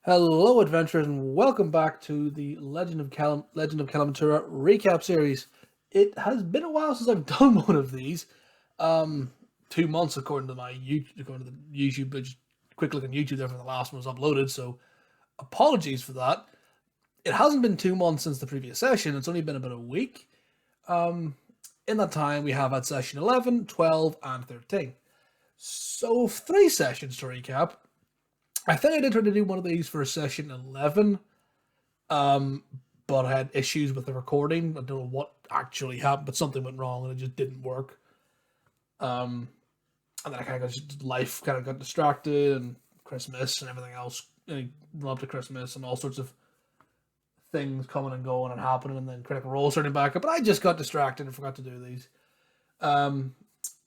Hello, adventurers, and welcome back to the Legend of Kelamentura recap series. It has been a while since I've done one of these. 2 months according to the YouTube. I just quick look on YouTube there for the last one was uploaded. So apologies for that. It hasn't been 2 months since the previous session. It's only been about a week. In that time, we have had session 11, 12, and 13. So 3 sessions to recap. I think I did try to do one of these for session 11, but I had issues with the recording. I don't know what actually happened, but something went wrong and it just didn't work. And then I kind of life kind of got distracted, and Christmas and everything else. Run up to Christmas and all sorts of things coming and going and happening, and then Critical Role starting back up. But I just got distracted and forgot to do these.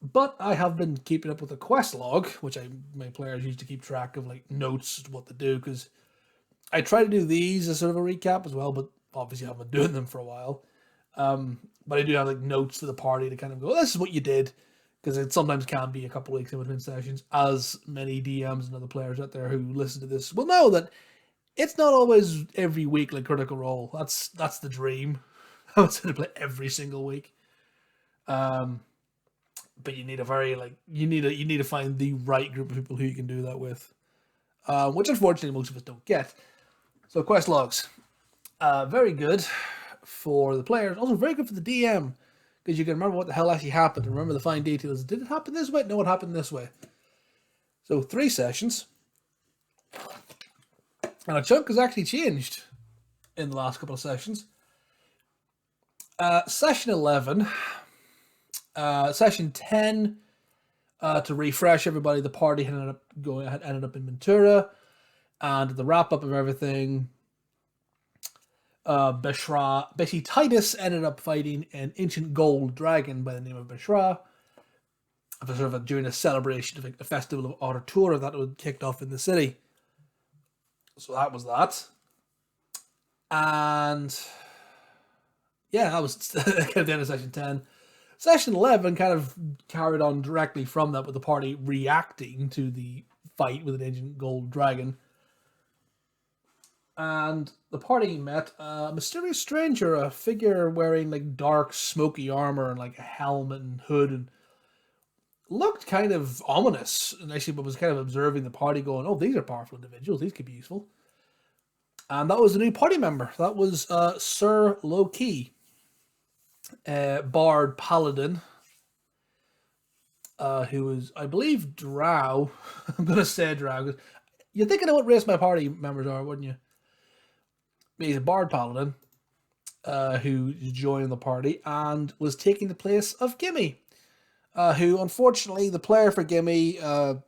But I have been keeping up with the quest log, which my players use to keep track of like notes, what to do, because I try to do these as sort of a recap as well, but obviously I haven't been doing them for a while. But I do have like notes for the party to kind of go, this is what you did, because it sometimes can be a couple of weeks in between sessions, as many DMs and other players out there who listen to this will know that it's not always every week like Critical Role. That's the dream. I would say to play every single week. But you need you need to find the right group of people who you can do that with, which unfortunately most of us don't get. So quest logs, very good for the players, also very good for the DM, because you can remember what the hell actually happened and remember the fine details. Did it happen this way? No, it happened this way. So 3 sessions, and a chunk has actually changed in the last couple of sessions. Session 11. Session 10, to refresh everybody, the party ended up in Ventura, and the wrap up of everything, basically Titus ended up fighting an ancient gold dragon by the name of Beshra, during a celebration of a festival of Artura that was kicked off in the city. So that was that, and yeah, that was kind of the end of session 10. Session 11 kind of carried on directly from that, with the party reacting to the fight with an ancient gold dragon. And the party met a mysterious stranger, a figure wearing like dark, smoky armor and like a helmet and hood, and looked kind of ominous. And actually, but was kind of observing the party, going, "Oh, these are powerful individuals. These could be useful." And that was a new party member. That was Ser Lowe Quay, Bard Paladin, who was, I believe, Drow. I'm going to say Drow. You're thinking of what race my party members are, wouldn't you? He's a Bard Paladin who joined the party and was taking the place of Gymy, who, unfortunately, the player for Gymy,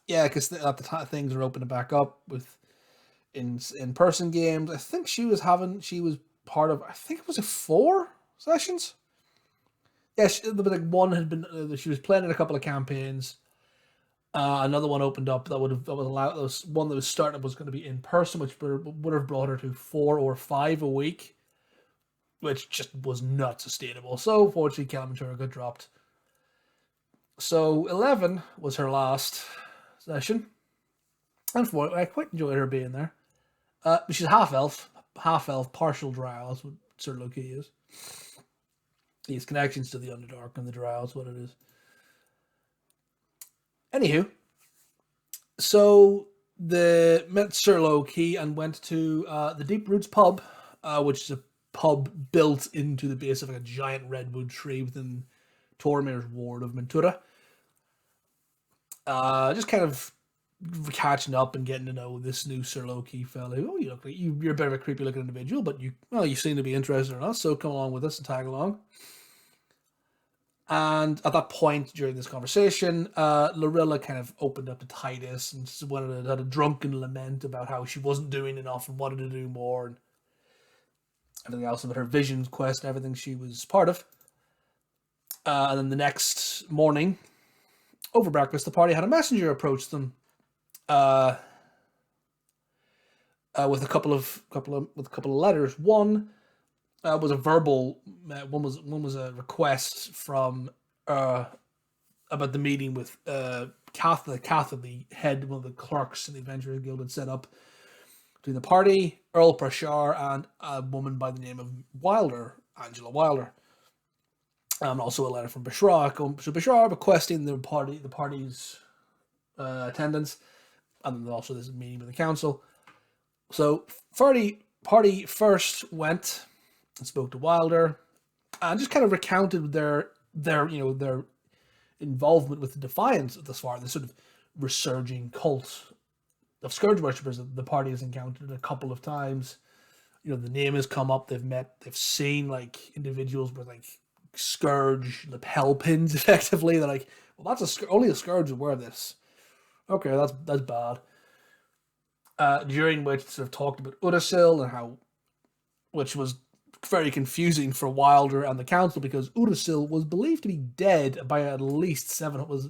because at the time things are opening back up with in-person games. I think she was part of, I think it was 4 sessions. Yeah, one had been. She was playing in a couple of campaigns. Another one opened up that would allow those one that was starting up was going to be in person, which would have brought her to 4 or 5 a week, which just was not sustainable. So fortunately, Kelamentura got dropped. So 11 was her last session, and I quite enjoyed her being there. She's half elf, partial drow. That's what Ser Lowe Quay is. He has connections to the Underdark and the Drow, is what it is. Anywho, so they met Ser Lowe Quay and went to the Deep Roots pub, which is a pub built into the base of like a giant redwood tree within Tormir's ward of Ventura. Just kind of catching up and getting to know this new Ser Lowe Quay fellow. Who, you look like you're a bit of a creepy looking individual, but you seem to be interested in us, so come along with us and tag along. And at that point during this conversation, Lorilla kind of opened up to Titus and had a drunken lament about how she wasn't doing enough and wanted to do more, and everything else about her visions quest and everything she was part of. And then the next morning, over breakfast, the party had a messenger approach them, with a couple of letters. One was a verbal. One was a request from about the meeting with Kath, the head, one of the clerks in the Adventurers Guild, had set up. between the party, Earl Prashar, and a woman by the name of Wilder, Angela Wilder. And also a letter from Bashar. So Bashar requesting the party's attendance, and then also this meeting with the council. So party first went and spoke to Wilder, and just kind of recounted their involvement with the Defiance thus far, this sort of resurging cult of scourge worshippers that the party has encountered a couple of times. The name has come up. They've seen like individuals with like scourge lapel pins, effectively. They're like, well, that's only a scourge would wear this. Okay, that's bad. During which sort of talked about Uddasil and which was very confusing for Wilder and the council, because Uddasil was believed to be dead by at least was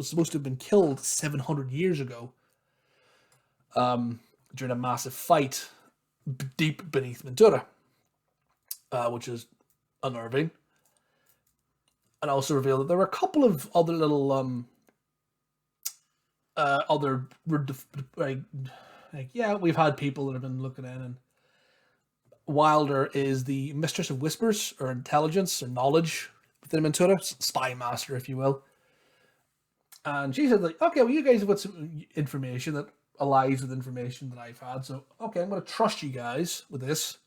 supposed to have been killed 700 years ago. During a massive fight deep beneath Mentura, which is unnerving. And also revealed that there were a couple of other little we've had people that have been looking in, and Wilder is the mistress of whispers, or intelligence, or knowledge within Mentura, spy master, if you will. And she said, like, okay, well, you guys have got some information that aligns with information that I've had, so okay, I'm going to trust you guys with this.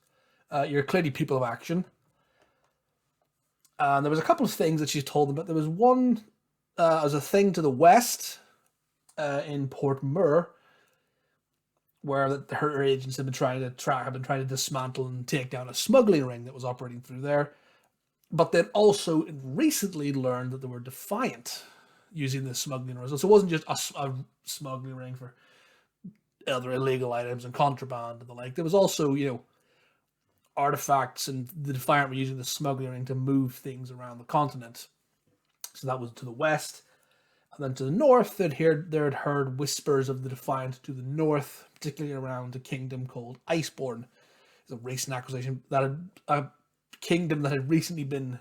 You're clearly people of action. And there was a couple of things that she told them, but there was one as a thing to the west in Port Mur, where her agents have been trying to dismantle and take down a smuggling ring that was operating through there. But they'd also recently learned that they were Defiant using this smuggling ring. So it wasn't just a smuggling ring for other illegal items and contraband and the like. There was also, artifacts, and the Defiant were using the smuggling ring to move things around the continent. So that was to the west. And then to the north, they'd heard whispers of the Defiant to the north, particularly around a kingdom called Iceborne. It's a recent acquisition, a kingdom that had recently been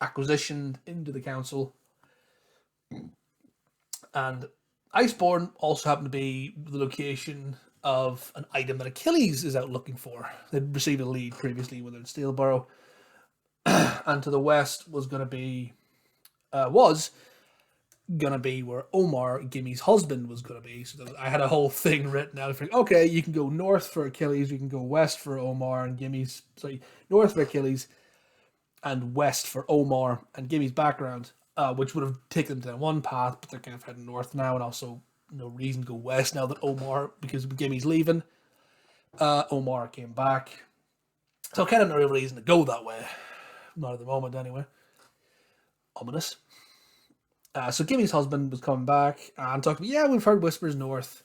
acquisitioned into the council. And Iceborne also happened to be the location of an item that Achilles is out looking for. They'd received a lead previously within Steelborough. And to the west was going to be where Omar, Gymy's husband, was going to be. So I had a whole thing written out for, okay, you can go north for Achilles, you can go west for Omar and Gymy's, north for Achilles and west for Omar and Gymy's background, which would have taken them down one path, but they're kind of heading north now, and also no reason to go west now that Omar, because Gymy's leaving. Omar came back. So kind of no real reason to go that way. Not at the moment, anyway. Ominous. So Gymy's husband was coming back and talking, yeah, we've heard whispers north.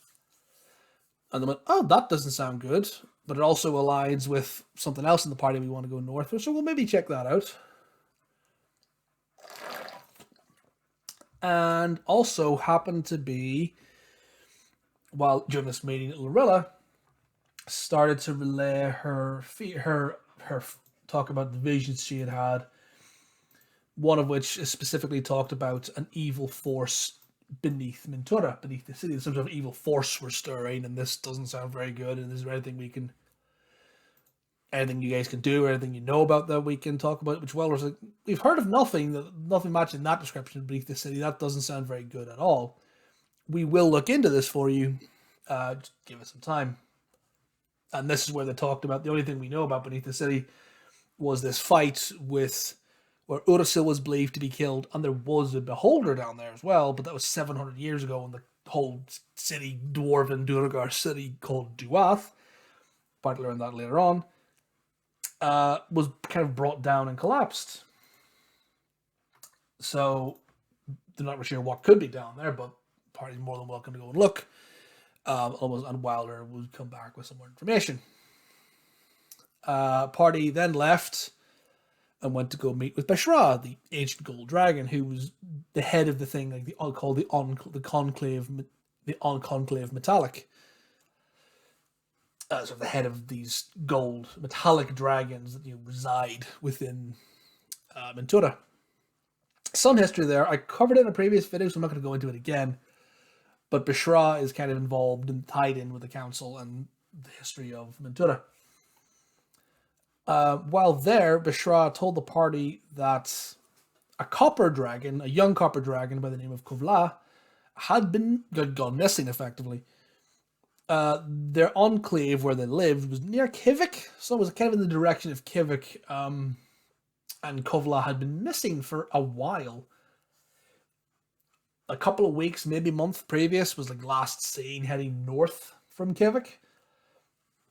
And they went, oh, that doesn't sound good. But it also aligns with something else in the party we want to go north for, so we'll maybe check that out. And also happened to be, while during this meeting, Lorilla started to relay her talk about the visions she had had. One of which is specifically talked about an evil force beneath Mentura, beneath the city. Some sort of evil force we're stirring, and this doesn't sound very good. And is there anything you guys can do, or anything you know about that we can talk about? Which Weller's like, we've heard of nothing matching that description beneath the city. That doesn't sound very good at all. We will look into this for you. Just give us some time. And this is where they talked about the only thing we know about beneath the city was this fight where Uddasil was believed to be killed, and there was a beholder down there as well, but that was 700 years ago, and the whole city, dwarven Duergar city called Duath, partly learned that later on, was kind of brought down and collapsed. So they're not really sure what could be down there, but the party's more than welcome to go and look. And Wilder would come back with some more information. Party then left and went to go meet with Bashra, the ancient gold dragon, who was the head of the thing, like called the conclave metallic. So the head of these gold metallic dragons that reside within Mentura. Some history there. I covered it in a previous video, so I'm not going to go into it again. But Bashra is kind of involved and tied in with the council, and the history of Mentura. While there, Bishra told the party that a copper dragon, a young copper dragon by the name of Kovla, had gone missing, effectively. Their enclave where they lived was near Kivik, so it was kind of in the direction of Kivik, and Kovla had been missing for a while. A couple of weeks, maybe a month previous, was like last seen heading north from Kivik.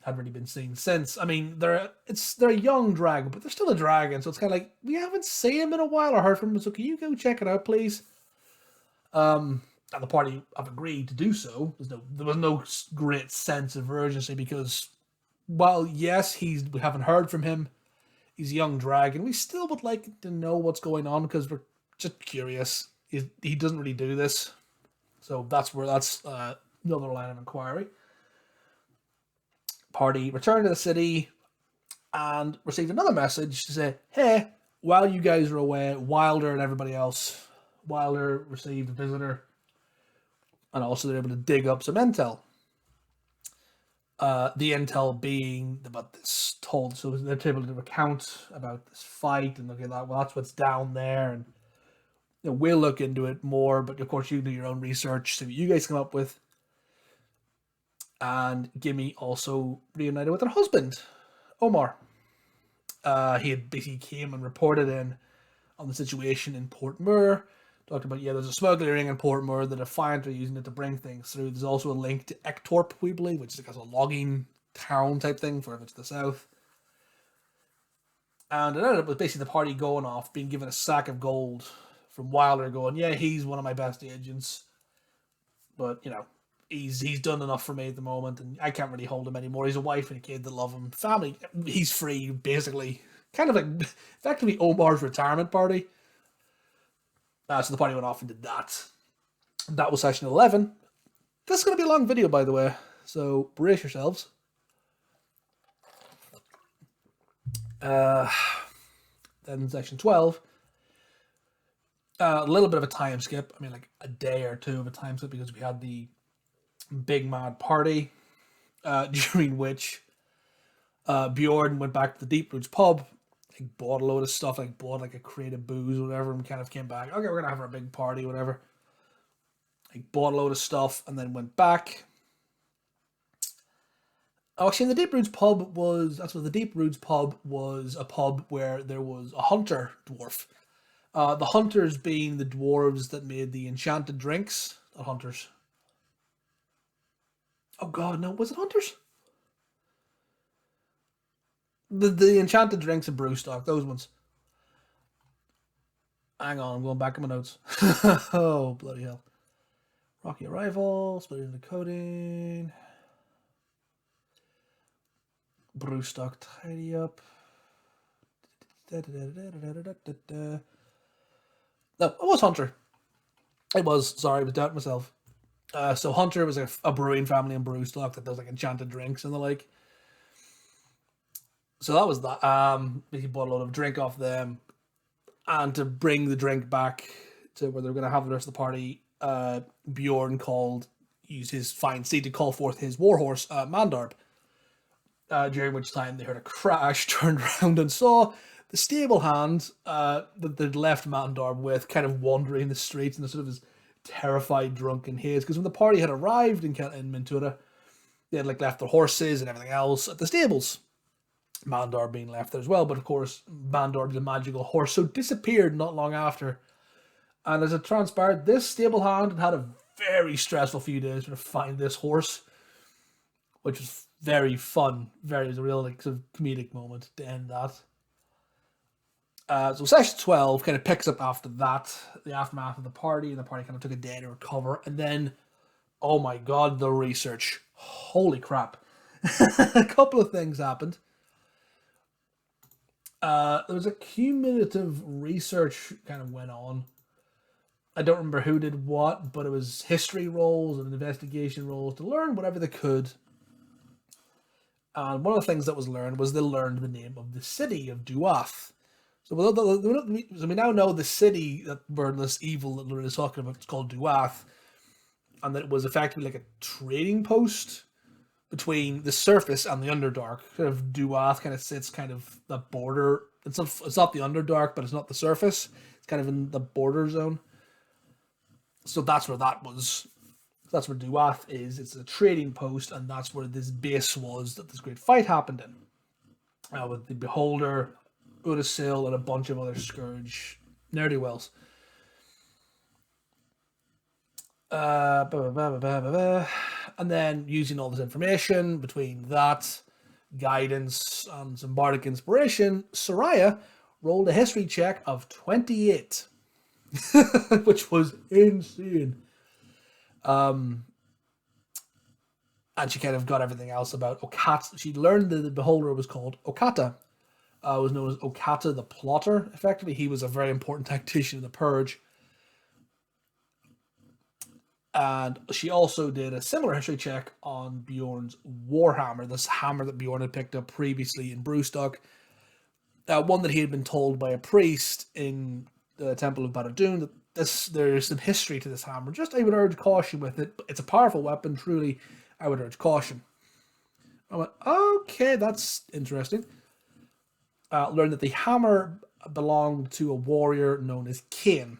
Hadn't really been seen since. I mean, they're a young dragon, but they're still a dragon, so it's kind of like, we haven't seen him in a while or heard from him, so can you go check it out, please? And the party have agreed to do so. There was no great sense of urgency because, while yes, we haven't heard from him, he's a young dragon, we still would like to know what's going on because we're just curious. He doesn't really do this, so that's another line of inquiry. Party returned to the city and received another message to say, hey, while you guys are away, Wilder and everybody else, Wilder received a visitor, and also they're able to dig up some intel. The intel being about this told, so they're able to recount about this fight and look at that. Well, that's what's down there, and we'll look into it more. But of course, you do your own research, see what you guys come up with. And Gymy also reunited with her husband, Omar. He had basically came and reported in on the situation in Portmore. Talked about, there's a smuggling ring in Portmore, the Defiant are using it to bring things through. There's also a link to Ektorp, we believe, which is like a logging town type thing further to the south. And it ended up with basically the party going off, being given a sack of gold from Wilder, going, yeah, he's one of my best agents. But, he's done enough for me at the moment, and I can't really hold him anymore. He's a wife and a kid that love him. Family, he's free, basically. Kind of like, effectively, Omar's retirement party. So the party went off and did that. That was session 11. This is going to be a long video, by the way, so brace yourselves. Then session 12. A little bit of a time skip. I mean, like a day or two of a time skip because we had the big mad party, during which Bjorn went back to the Deep Roots pub, like bought a load of stuff, like bought like a crate of booze or whatever, and kind of came back. Okay, we're gonna have our big party, whatever. Like bought a load of stuff and then went back. Oh, actually, the Deep Roots pub was the Deep Roots pub was a pub where there was a hunter dwarf. The hunters being the dwarves that made the enchanted drinks. Not hunters. Oh god, no, was it hunters? The enchanted drinks and brew stock, those ones. Hang on, I'm going back in my notes. Oh, bloody hell. Rocky Arrival, split into coding. Brew stock, tidy up. No, it was Hunter. It was, sorry, I was doubting myself. So Hunter was a brewing family in Brewstock that does like enchanted drinks and the like. So that was that. He bought a load of drink off them, and to bring the drink back to where they're going to have the rest of the party, Bjorn used his fine steed to call forth his warhorse, Mandarb. During which time they heard a crash, turned around and saw the stable hand that they'd left Mandarb with, kind of wandering the streets in a sort of his terrified, drunken haze. Because when the party had arrived in Mentura, they had like left their horses and everything else at the stables. Mandarb being left there as well, but of course Mandarb's a magical horse, so disappeared not long after. And as it transpired, this stable hand had a very stressful few days to find this horse, which was very fun. It was a real like sort of comedic moment to end that. So session 12 kind of picks up after that, the aftermath of the party, and the party kind of took a day to recover, and then, oh my god, the research. Holy crap. A couple of things happened. There was a cumulative research kind of went on. I don't remember who did what, but it was history rolls and investigation rolls to learn whatever they could. And one of the things that was learned was they learned the name of the City of Duath. So we now know the city that Burnless Evil that Lorraine is talking about is called Duath, and that it was effectively like a trading post between the surface and the Underdark. Kind of Duath kind of sits kind of the border. It's not the Underdark, but it's not the surface. It's kind of in the border zone. So that's where that was. That's where Duath is. It's a trading post, and that's where this base was that this great fight happened in. With the Beholder, Udacil, and a bunch of other Scourge ne'er-do-wells. And then using all this information between that, guidance, and some bardic inspiration, Soraya rolled a history check of 28, which was insane. And she kind of got everything else about Okata. She learned that the Beholder was called Okata. Was known as Okata the Plotter, effectively. He was a very important tactician in the Purge. And she also did a similar history check on Bjorn's Warhammer, this hammer that Bjorn had picked up previously in Brewstock. One that he had been told by a priest in the Temple of Barad-dûn that there's some history to this hammer. Just, I would urge caution with it. It's a powerful weapon, truly. I would urge caution. I went, okay, that's interesting. Learned that the hammer belonged to a warrior known as Cain.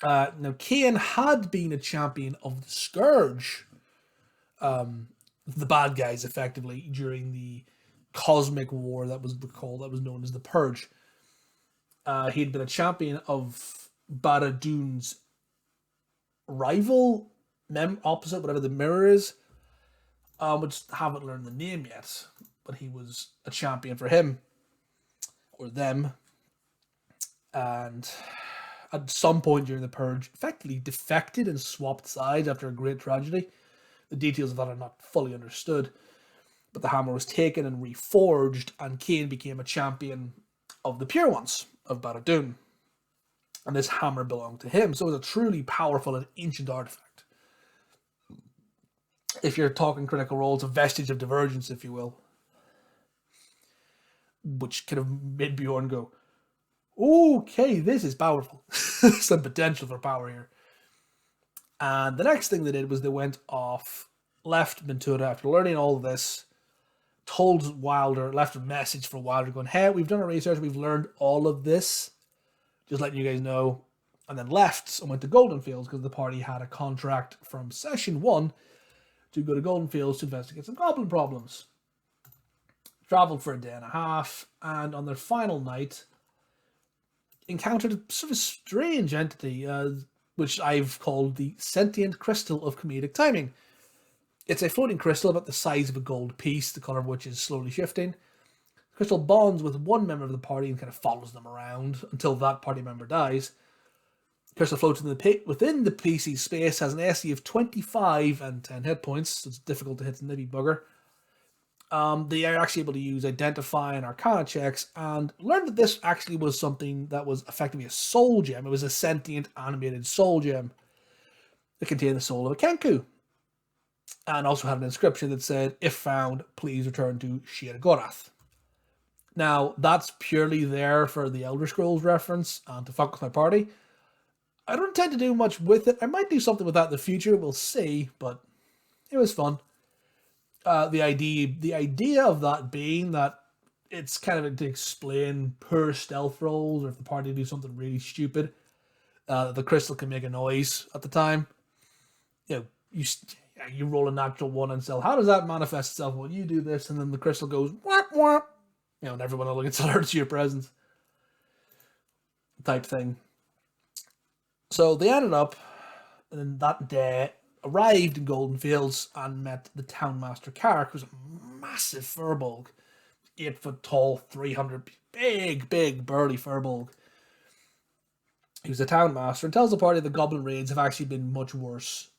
Now, Cain had been a champion of the Scourge, the bad guys, effectively, during the cosmic war that was known as the Purge. He had been a champion of Barad-dûn's rival, opposite, whatever the mirror is. We just haven't learned the name yet, but he was a champion for him, or them, and at some point during the Purge, effectively defected and swapped sides after a great tragedy. The details of that are not fully understood, but the hammer was taken and reforged, and Cain became a champion of the Pure Ones of Barad-dûn. And this hammer belonged to him, so it was a truly powerful and ancient artifact. If you're talking Critical Role, it's a vestige of Divergence, if you will, which kind of made Bjorn go, okay, this is powerful. Some potential for power here. And the next thing they did was they went off, left Ventura after learning all of this, told Wilder, left a message for Wilder going, hey, we've done our research, we've learned all of this, just letting you guys know, and then left and went to Goldenfields because the party had a contract from Session 1 to go to Goldenfields to investigate some goblin problems. Traveled for a day and a half, and on their final night, encountered a sort of strange entity, which I've called the Sentient Crystal of Comedic Timing. It's a floating crystal about the size of a gold piece, the colour of which is slowly shifting. The crystal bonds with one member of the party and kind of follows them around until that party member dies. The crystal floats within the PC's space, has an AC of 25 and 10 hit points, so it's difficult to hit the nibby bugger. They are actually able to use Identify and Arcana checks, and learned that this actually was something that was effectively a soul gem. It was a sentient, animated soul gem that contained the soul of a Kenku, and also had an inscription that said, if found, please return to Sheogorath. Now, that's purely there for the Elder Scrolls reference, and to fuck with my party. I don't intend to do much with it. I might do something with that in the future, we'll see, but it was fun. The idea of that being that it's kind of to explain poor stealth rolls, or if the party do something really stupid, the crystal can make a noise at the time. You know, you roll a natural one and say, how does that manifest itself? Well, you do this, and then the crystal goes whap whap, and everyone will get alerted to your presence, type thing. So they ended up, and that day, arrived in Goldenfields and met the Townmaster Carrick, who's a massive furbolg, 8 foot tall, 300, big burly furbolg. He was the Townmaster and tells the party the goblin raids have actually been much worse,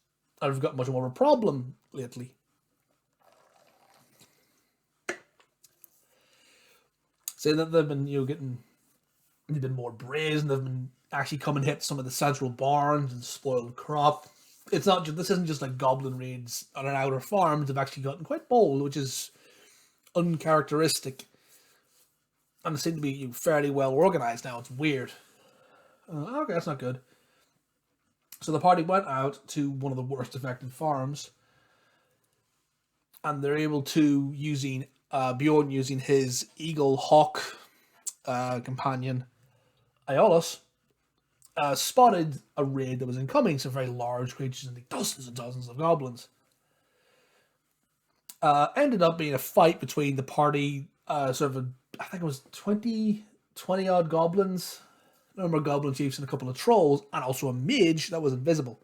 and have got much more of a problem lately. Saying that they've been, they've been more brazen, they've been actually come and hit some of the central barns and spoiled crop. It's not just, this isn't just like goblin raids on an outer farm. They've actually gotten quite bold, which is uncharacteristic. And they seem to be fairly well organized now. It's weird. Okay, that's not good. So the party went out to one of the worst affected farms and they're able to, using Bjorn using his eagle hawk companion Aeolus, spotted a raid that was incoming, some very large creatures and dozens and dozens of goblins. Ended up being a fight between the party, I think it was 20 odd goblins, a number of goblin chiefs and a couple of trolls, and also a mage that was invisible.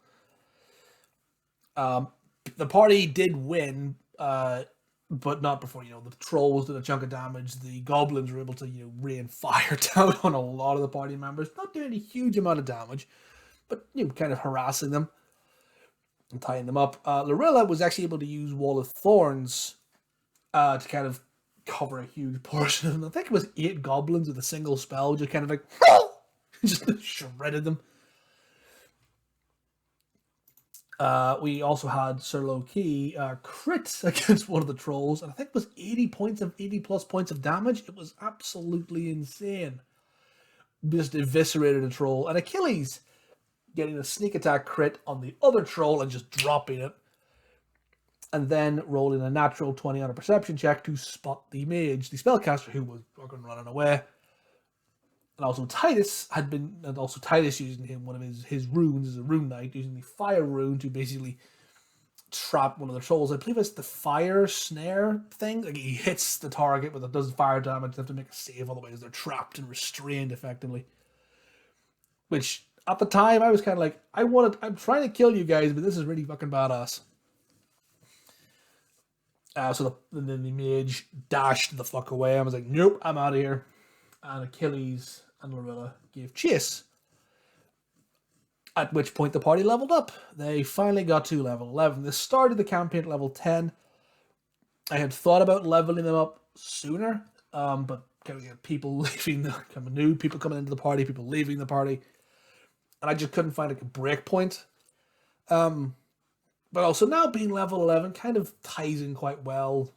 The party did win, but not before, the trolls did a chunk of damage. The goblins were able to, rain fire down on a lot of the party members, not doing a huge amount of damage, but, kind of harassing them and tying them up. Lorilla was actually able to use Wall of Thorns to kind of cover a huge portion of them. I think it was 8 goblins with a single spell, just kind of like, just shredded them. We also had Ser Lowe Quay crit against one of the trolls, and I think it was 80 plus points of damage. It was absolutely insane. Just eviscerated a troll. And Achilles getting a sneak attack crit on the other troll and just dropping it. And then rolling a natural 20 on a perception check to spot the mage, the spellcaster, who was fucking running away. And also Titus using him, one of his runes as a rune knight, using the fire rune to basically trap one of the trolls. I believe it's the fire snare thing. Like, he hits the target, but it does fire damage. They have to make a save, otherwise they're trapped and restrained effectively. Which, at the time, I was kind of like, I'm trying to kill you guys, but this is really fucking badass. So then the mage dashed the fuck away. I was like, nope, I'm out of here. And Achilles and Lorilla gave chase. At which point the party leveled up. They finally got to level 11. They started the campaign at level 10. I had thought about leveling them up sooner, but kind of people leaving, people coming into the party, people leaving the party, and I just couldn't find a break point. But also now being level 11 kind of ties in quite well.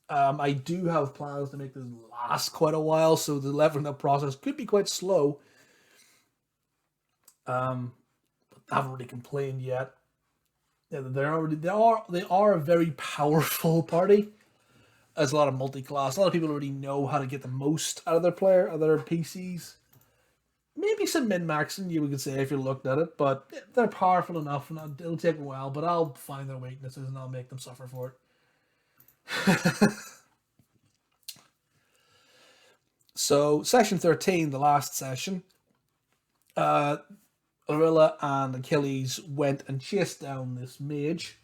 I do have plans to make this last quite a while, so the leveling up process could be quite slow. But I haven't really complained yet. Yeah, they are a very powerful party. There's a lot of multi-class. A lot of people already know how to get the most out of their PCs. Maybe some min-maxing, you could say, if you looked at it, but they're powerful enough, and it'll take a while, but I'll find their weaknesses and I'll make them suffer for it. So, session 13, the last session, Lorilla and Achilles went and chased down this mage.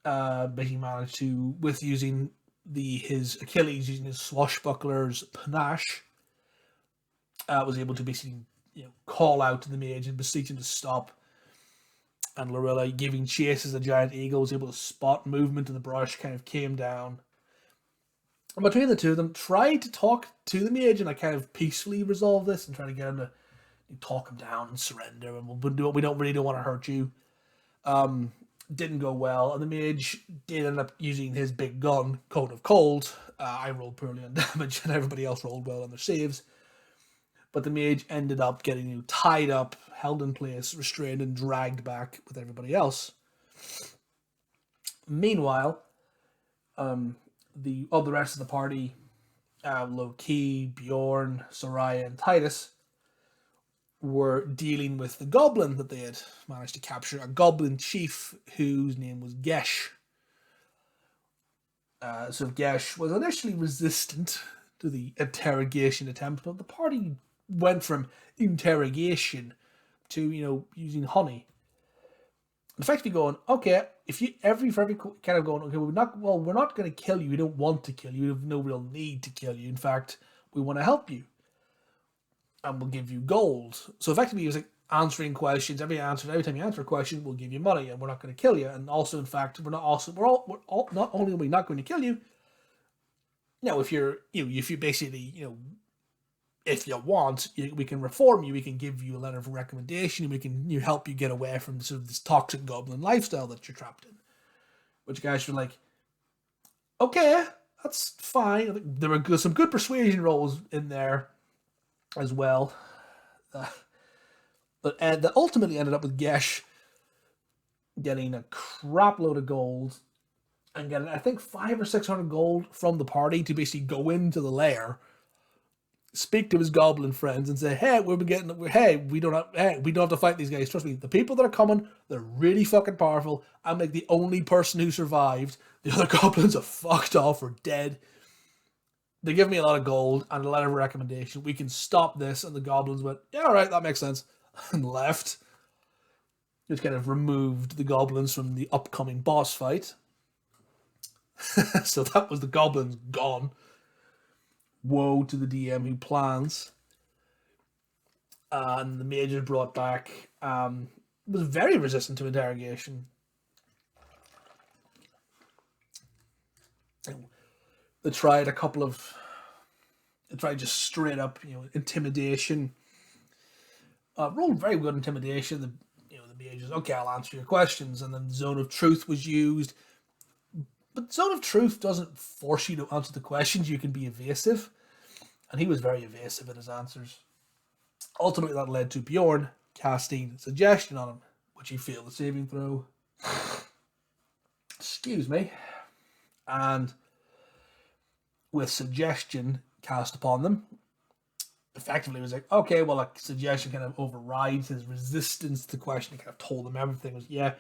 But he managed to, with using Achilles using his swashbuckler's panache, was able to basically call out to the mage and beseech him to stop. And Lorilla, giving chase as a giant eagle, was able to spot movement in the brush, kind of came down. And between the two of them, tried to talk to the mage and kind of peacefully resolve this and try to get him to talk him down and surrender, and we don't want to hurt you. Didn't go well, and the mage did end up using his big gun, Cone of Cold. I rolled poorly on damage, and everybody else rolled well on their saves. But the mage ended up getting tied up, held in place, restrained, and dragged back with everybody else. Meanwhile, the rest of the party, Lowe Quay, Bjorn, Soraya, and Titus, were dealing with the goblin that they had managed to capture, a goblin chief whose name was Gesh. So Gesh was initially resistant to the interrogation attempt, but the party went from interrogation to, using honey. Effectively going, okay, for every kind of going, okay, we're not going to kill you. We don't want to kill you. We have no real need to kill you. In fact, we want to help you. And we'll give you gold. So effectively, he was like answering questions. Every time you answer a question, we'll give you money, and we're not going to kill you. And also, in fact, not only are we not going to kill you. Now, if you basically, if you want, we can reform you. We can give you a letter of recommendation, and we can help you get away from sort of this toxic goblin lifestyle that you're trapped in. Which guys were like, okay, that's fine. I think there were some good persuasion rolls in there as well, but that ultimately ended up with Gesh getting a crap load of gold and get, I think, 500 or 600 gold from the party to basically go into the lair, speak to his goblin friends, and say, "Hey, we don't have to fight these guys. Trust me, the people that are coming, they're really fucking powerful. I'm like the only person who survived. The other goblins are fucked off or dead. They give me a lot of gold and a letter of recommendation. We can stop this." And the goblins went, "Yeah, all right, that makes sense," and left. Just kind of removed the goblins from the upcoming boss fight. So that was the goblins gone. Woe to the DM who plans. And the mage is brought back. Was very resistant to interrogation. They tried just straight up, intimidation. Rolled very good intimidation. The mage is, "Okay, I'll answer your questions," and then Zone of Truth was used. But Zone of Truth doesn't force you to answer the questions. You can be evasive. And he was very evasive in his answers. Ultimately, that led to Bjorn casting Suggestion on him, which he failed the saving throw. Excuse me. And with Suggestion cast upon them, effectively it was like, okay, well, a Suggestion kind of overrides his resistance to the question. He kind of told them everything. It was, yeah,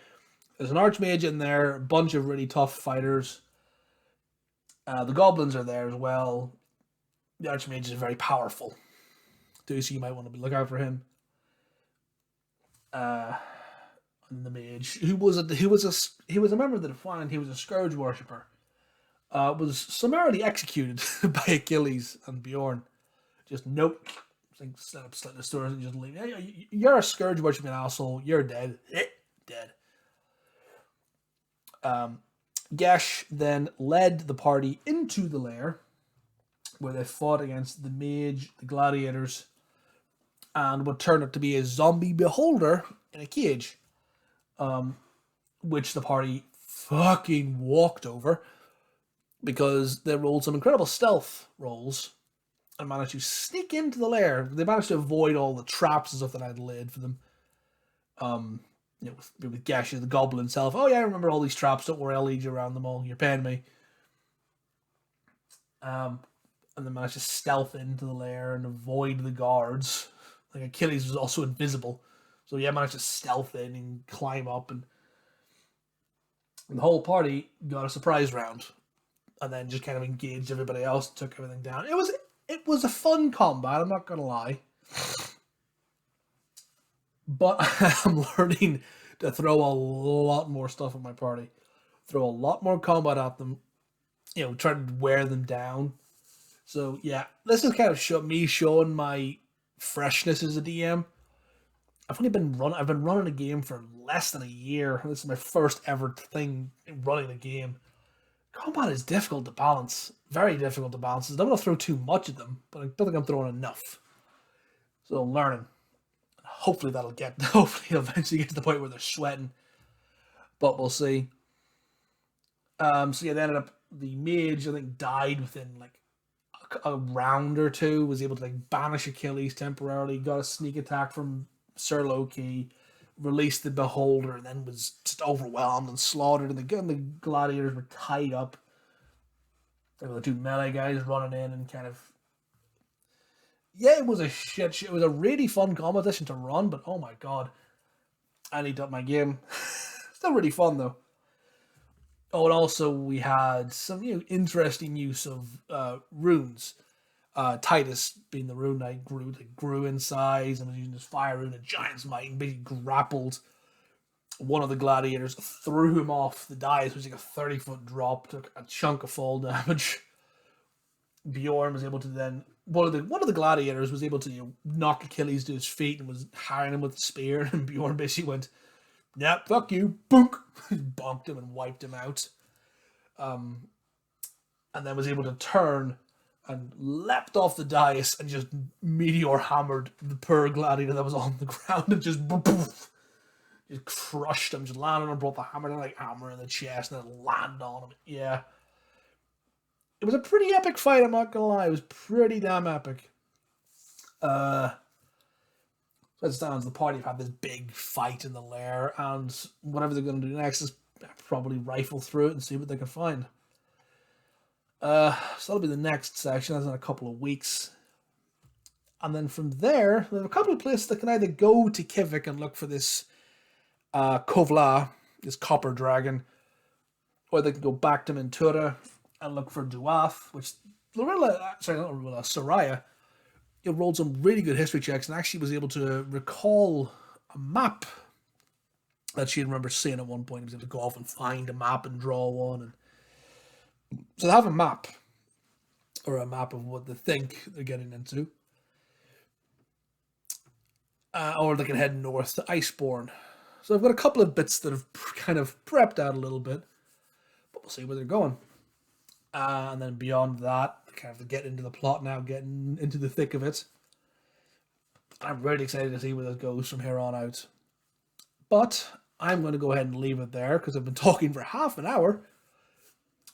there's an Archmage in there, a bunch of really tough fighters. The goblins are there as well. The Archmage is very powerful, so you might want to look out for him. And the mage, who was a member of the Defiant, he was a Scourge worshipper, was summarily executed by Achilles and Bjorn. Just nope, slit the stores and just leave. You're a Scourge worshipping asshole. You're dead. Dead. Gesh then led the party into the lair, where they fought against the mage, the gladiators, and what turned out to be a zombie beholder in a cage, which the party fucking walked over because they rolled some incredible stealth rolls and managed to sneak into the lair. They managed to avoid all the traps and stuff that I'd laid for them. With Gesh, the goblin himself. "Oh yeah, I remember all these traps. Don't worry, I'll lead you around them all. You're paying me." And then managed to stealth into the lair and avoid the guards. Like, Achilles was also invisible, so yeah, managed to stealth in and climb up, and the whole party got a surprise round, and then just kind of engaged everybody else, took everything down. It was a fun combat. I'm not gonna lie. But I'm learning to throw a lot more stuff at my party. Throw a lot more combat at them. Try to wear them down. So, yeah, this is kind of showing my freshness as a DM. I've been running a game for less than a year. This is my first ever thing running a game. Combat is difficult to balance. Very difficult to balance. I don't want to throw too much at them, but I don't think I'm throwing enough. So I'm learning. Hopefully it'll eventually get to the point where they're sweating. But we'll see. So yeah, they ended up, the mage, I think, died within like a round or two, was able to like banish Achilles temporarily, got a sneak attack from Ser Lowe Quay, released the beholder, and then was just overwhelmed and slaughtered, and the gladiators were tied up. There were the two melee guys running in and kind of, yeah, it was a shit show. It was a really fun competition to run, but oh my god, I need to up my game. Still really fun though. Oh, and also we had some interesting use of runes. Titus, being the rune knight, grew in size and was using his fire rune, a giant's might, and basically grappled one of the gladiators, threw him off the dais, which was like a 30-foot drop, took a chunk of fall damage. Bjorn was able to then, one of the gladiators was able to knock Achilles to his feet and was harrying him with a spear, and Bjorn basically went, "Nah, fuck you," boonk, bonked him and wiped him out. And then was able to turn and leapt off the dais and just meteor hammered the poor gladiator that was on the ground and just crushed him, just landed on, brought the hammer down, like hammer in the chest, and then landed on him. Yeah. It was a pretty epic fight, I'm not gonna lie. It was pretty damn epic. So it stands, the party have had this big fight in the lair, and whatever they're gonna do next is probably rifle through it and see what they can find. So that'll be the next section. That's in a couple of weeks. And then from there, we have a couple of places that can either go to Kivik and look for this Kovla, this copper dragon, or they can go back to Mentura and look for Duath, which Soraya, it rolled some really good history checks and actually was able to recall a map that she remembers seeing at one point. He was able to go off and find a map and draw one. And so they have a map, or a map of what they think they're getting into. Or they can head north to Iceborne. So I've got a couple of bits that have kind of prepped out a little bit, but we'll see where they're going. And then beyond that, kind of get into the plot now, getting into the thick of it. I'm really excited to see where this goes from here on out. But I'm going to go ahead and leave it there because I've been talking for half an hour.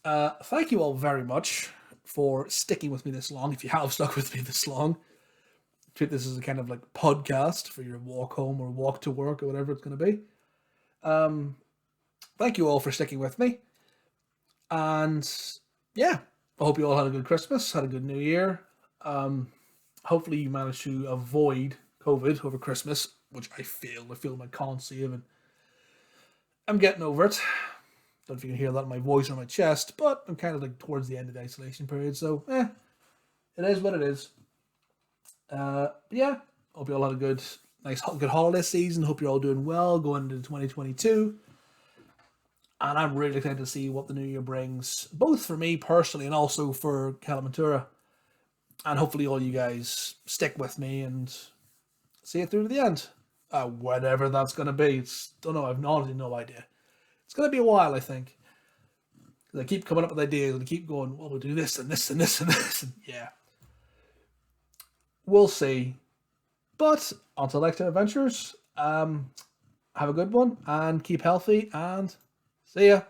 Thank you all very much for sticking with me this long, if you have stuck with me this long. Treat this as a kind of like podcast for your walk home or walk to work or whatever it's going to be. Thank you all for sticking with me. And yeah, I hope you all had a good Christmas, had a good New Year. Hopefully you managed to avoid COVID over Christmas, which I feel my cons even. I'm getting over it. Don't know if you can hear that in my voice or my chest, but I'm kind of like towards the end of the isolation period, so it is what it is. Yeah, hope you all had a good holiday season. Hope you're all doing well going into 2022. And I'm really excited to see what the new year brings, both for me personally and also for Kelamentura. And hopefully all you guys stick with me and see it through to the end. Whatever that's going to be. Don't know, I've honestly no idea. It's going to be a while, I think. I keep coming up with ideas and I keep going, well, we'll do this and this and this and this. And yeah. We'll see. But until next time, adventures, have a good one and keep healthy and see ya.